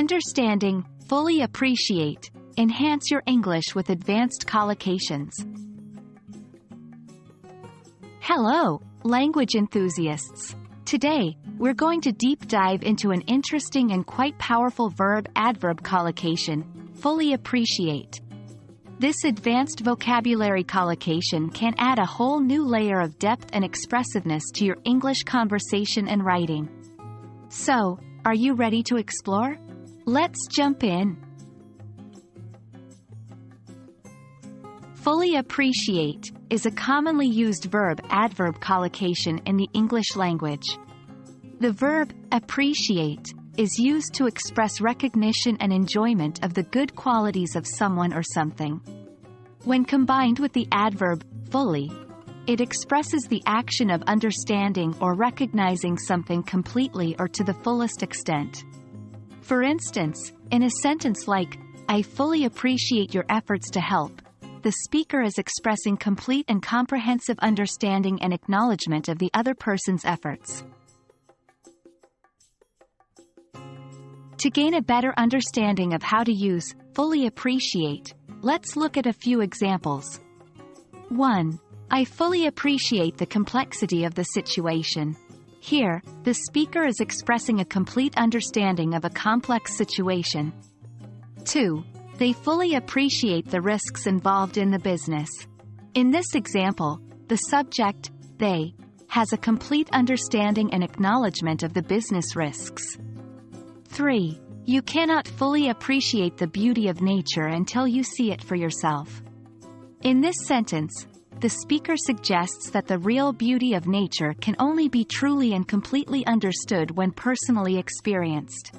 Understanding, fully appreciate, enhance your English with advanced collocations. Hello, language enthusiasts. Today, we're going to deep dive into an interesting and quite powerful verb-adverb collocation, fully appreciate. This advanced vocabulary collocation can add a whole new layer of depth and expressiveness to your English conversation and writing. So, are you ready to explore? Let's jump in. Fully appreciate is a commonly used verb-adverb collocation in the English language. The verb appreciate is used to express recognition and enjoyment of the good qualities of someone or something. When combined with the adverb fully, it expresses the action of understanding or recognizing something completely or to the fullest extent. For instance, in a sentence like, "I fully appreciate your efforts to help," the speaker is expressing complete and comprehensive understanding and acknowledgement of the other person's efforts. To gain a better understanding of how to use fully appreciate, let's look at a few examples. 1. I fully appreciate the complexity of the situation. Here, the speaker is expressing a complete understanding of a complex situation. 2. They fully appreciate the risks involved in the business. In this example, the subject, they, has a complete understanding and acknowledgement of the business risks. 3. You cannot fully appreciate the beauty of nature until you see it for yourself. In this sentence, the speaker suggests that the real beauty of nature can only be truly and completely understood when personally experienced.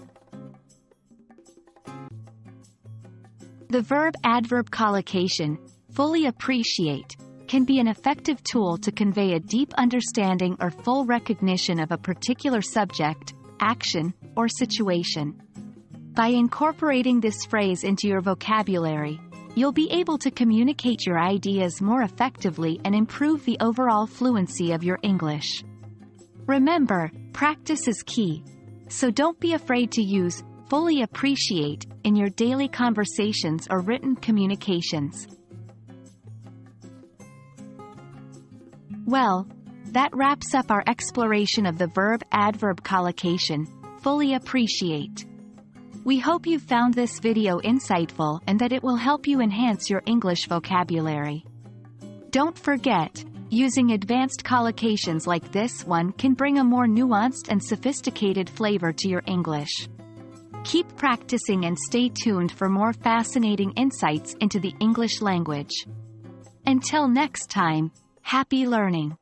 The verb-adverb collocation, fully appreciate, can be an effective tool to convey a deep understanding or full recognition of a particular subject, action, or situation. By incorporating this phrase into your vocabulary, you'll be able to communicate your ideas more effectively and improve the overall fluency of your English. Remember, practice is key, so don't be afraid to use fully appreciate in your daily conversations or written communications. Well, that wraps up our exploration of the verb-adverb collocation, fully appreciate. We hope you found this video insightful and that it will help you enhance your English vocabulary. Don't forget, using advanced collocations like this one can bring a more nuanced and sophisticated flavor to your English. Keep practicing and stay tuned for more fascinating insights into the English language. Until next time, happy learning!